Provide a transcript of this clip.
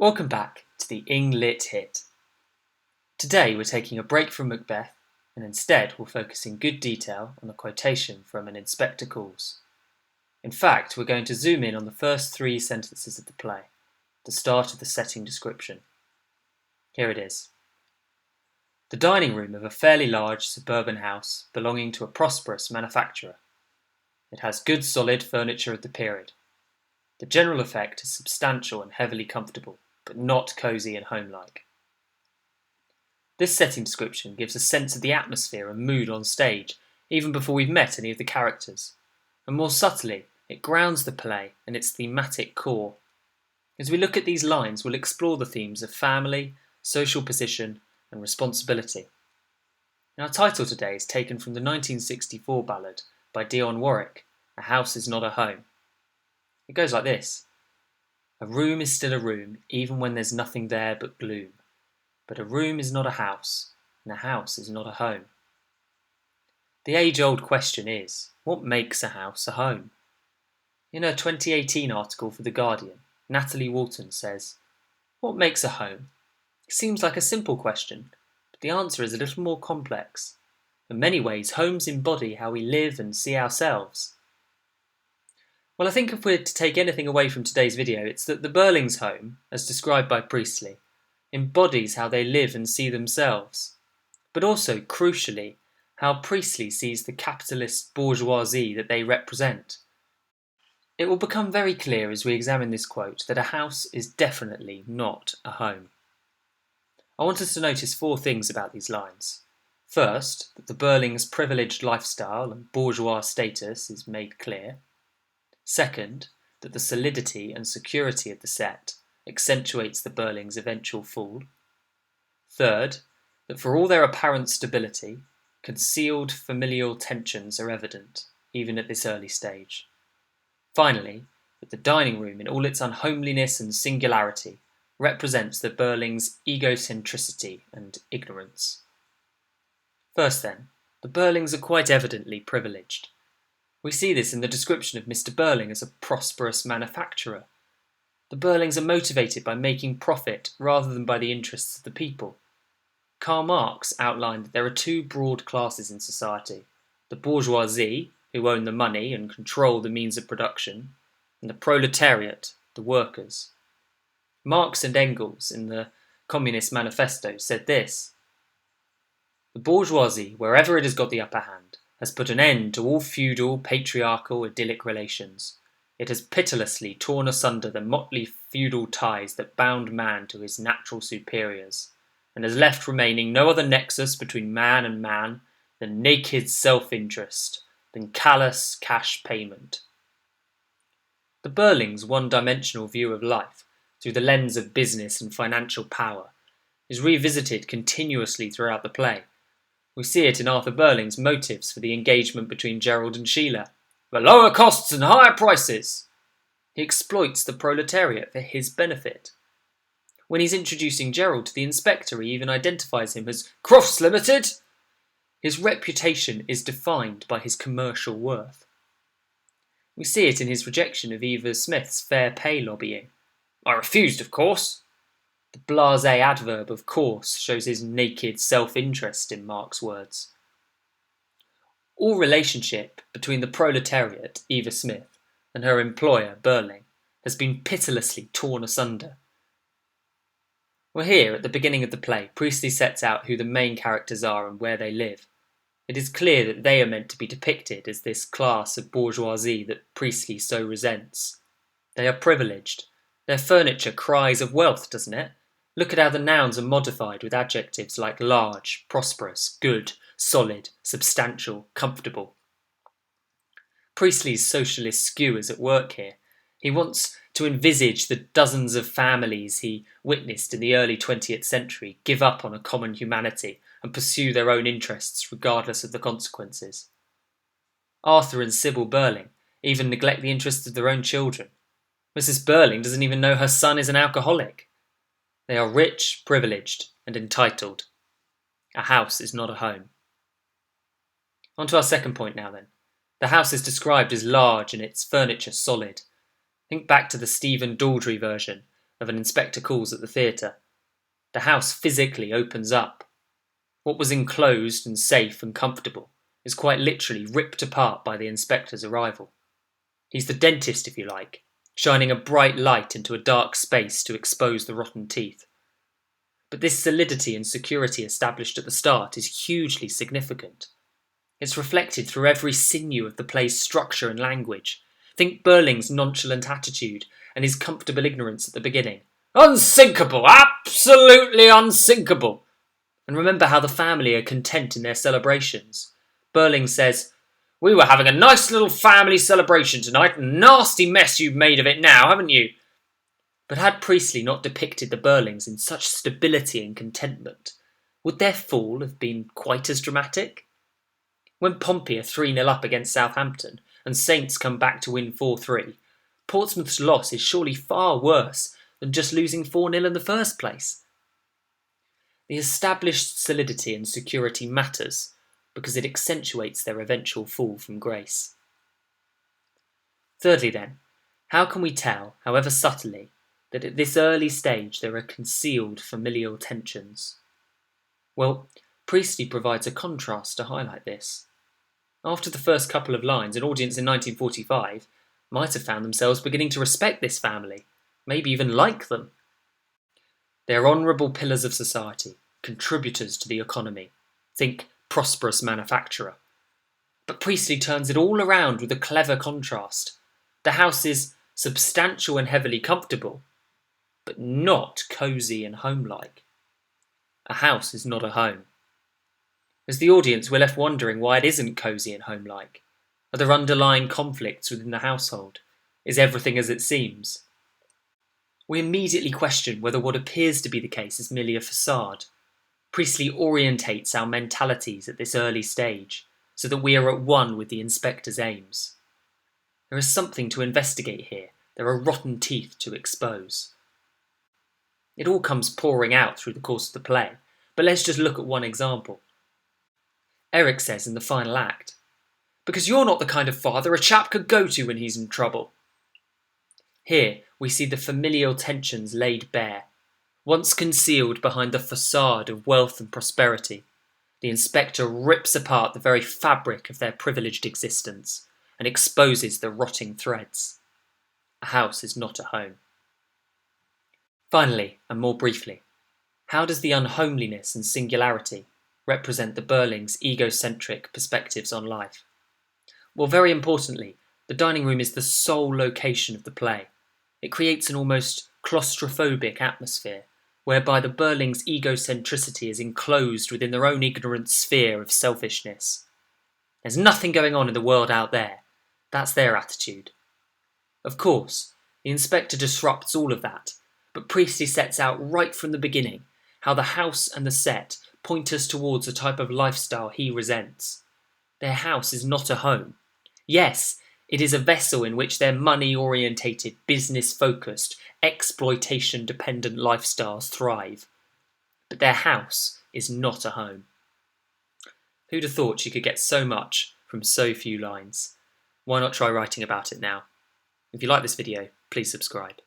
Welcome back to the Ing Lit Hit. Today we're taking a break from Macbeth and instead we'll focus in good detail on a quotation from An Inspector Calls. In fact, we're going to zoom in on the first 3 sentences of the play, the start of the setting description. Here it is. The dining room of a fairly large suburban house belonging to a prosperous manufacturer. It has good solid furniture of the period. The general effect is substantial and heavily comfortable, but not cosy and homelike. This setting description gives a sense of the atmosphere and mood on stage, even before we've met any of the characters. And more subtly, it grounds the play and its thematic core. As we look at these lines, we'll explore the themes of family, social position, and responsibility. Our title today is taken from the 1964 ballad by Dionne Warwick, A House is Not a Home. It goes like this. A room is still a room, even when there's nothing there but gloom. But a room is not a house, and a house is not a home. The age-old question is, what makes a house a home? In her 2018 article for The Guardian, Natalie Walton says, what makes a home? It seems like a simple question, but the answer is a little more complex. In many ways, homes embody how we live and see ourselves. Well, I think if we're to take anything away from today's video, it's that the Burlings' home, as described by Priestley, embodies how they live and see themselves, but also, crucially, how Priestley sees the capitalist bourgeoisie that they represent. It will become very clear as we examine this quote that a house is definitely not a home. I want us to notice 4 things about these lines. First, that the Burlings' privileged lifestyle and bourgeois status is made clear. Second, that the solidity and security of the set accentuates the Burlings' eventual fall. Third, that for all their apparent stability, concealed familial tensions are evident, even at this early stage. Finally, that the dining room in all its unhomeliness and singularity represents the Burlings' egocentricity and ignorance. First then, the Burlings are quite evidently privileged. We see this in the description of Mr. Burling as a prosperous manufacturer. The Burlings are motivated by making profit rather than by the interests of the people. Karl Marx outlined that there are 2 broad classes in society, the bourgeoisie, who own the money and control the means of production, and the proletariat, the workers. Marx and Engels, in the Communist Manifesto, said this: the bourgeoisie, wherever it has got the upper hand, has put an end to all feudal, patriarchal, idyllic relations. It has pitilessly torn asunder the motley feudal ties that bound man to his natural superiors, and has left remaining no other nexus between man and man than naked self-interest, than callous cash payment. The Burlings' one-dimensional view of life, through the lens of business and financial power, is revisited continuously throughout the play. We see it in Arthur Burling's motives for the engagement between Gerald and Sheila. The lower costs and higher prices! He exploits the proletariat for his benefit. When he's introducing Gerald to the inspector, he even identifies him as Crofts Limited. His reputation is defined by his commercial worth. We see it in his rejection of Eva Smith's fair pay lobbying. I refused, of course. The blasé adverb of course shows his naked self-interest in Mark's words. All relationship between the proletariat, Eva Smith, and her employer, Burling, has been pitilessly torn asunder. Well, here, at the beginning of the play, Priestley sets out who the main characters are and where they live. It is clear that they are meant to be depicted as this class of bourgeoisie that Priestley so resents. They are privileged. Their furniture cries of wealth, doesn't it? Look at how the nouns are modified with adjectives like large, prosperous, good, solid, substantial, comfortable. Priestley's socialist skew is at work here. He wants to envisage the dozens of families he witnessed in the early 20th century give up on a common humanity and pursue their own interests regardless of the consequences. Arthur and Sybil Burling even neglect the interests of their own children. Mrs. Burling doesn't even know her son is an alcoholic. They are rich, privileged, and entitled. A house is not a home. On to our second point now then. The house is described as large and its furniture solid. Think back to the Stephen Daldry version, of an inspector calls at the theatre. The house physically opens up. What was enclosed and safe and comfortable is quite literally ripped apart by the inspector's arrival. He's the dentist, if you like, shining a bright light into a dark space to expose the rotten teeth. But this solidity and security established at the start is hugely significant. It's reflected through every sinew of the play's structure and language. Think Burling's nonchalant attitude and his comfortable ignorance at the beginning. Unsinkable! Absolutely unsinkable! And remember how the family are content in their celebrations. Burling says, "We were having a nice little family celebration tonight, and a nasty mess you've made of it now, haven't you?" But had Priestley not depicted the Burlings in such stability and contentment, would their fall have been quite as dramatic? When Pompey are 3-0 up against Southampton, and Saints come back to win 4-3, Portsmouth's loss is surely far worse than just losing 4-0 in the first place. The established solidity and security matters because it accentuates their eventual fall from grace. Thirdly then, how can we tell, however subtly, that at this early stage there are concealed familial tensions? Well, Priestley provides a contrast to highlight this. After the first couple of lines, an audience in 1945 might have found themselves beginning to respect this family, maybe even like them. They are honourable pillars of society, contributors to the economy. Think prosperous manufacturer. But Priestley turns it all around with a clever contrast. The house is substantial and heavily comfortable, but not cosy and homelike. A house is not a home. As the audience, we're left wondering why it isn't cosy and homelike. Are there underlying conflicts within the household? Is everything as it seems? We immediately question whether what appears to be the case is merely a facade. Priestley orientates our mentalities at this early stage, so that we are at one with the inspector's aims. There is something to investigate here. There are rotten teeth to expose. It all comes pouring out through the course of the play, but let's just look at one example. Eric says in the final act, "Because you're not the kind of father a chap could go to when he's in trouble." Here we see the familial tensions laid bare. Once concealed behind the facade of wealth and prosperity, the inspector rips apart the very fabric of their privileged existence and exposes the rotting threads. A house is not a home. Finally, and more briefly, how does the unhomeliness and singularity represent the Burlings' egocentric perspectives on life? Well, very importantly, the dining room is the sole location of the play. It creates an almost claustrophobic atmosphere, whereby the Burlings' egocentricity is enclosed within their own ignorant sphere of selfishness. There's nothing going on in the world out there. That's their attitude. Of course, the inspector disrupts all of that, but Priestley sets out right from the beginning how the house and the set point us towards a type of lifestyle he resents. Their house is not a home. Yes, it is a vessel in which their money-orientated, business-focused, exploitation-dependent lifestyles thrive. But their house is not a home. Who'd have thought you could get so much from so few lines? Why not try writing about it now? If you like this video, please subscribe.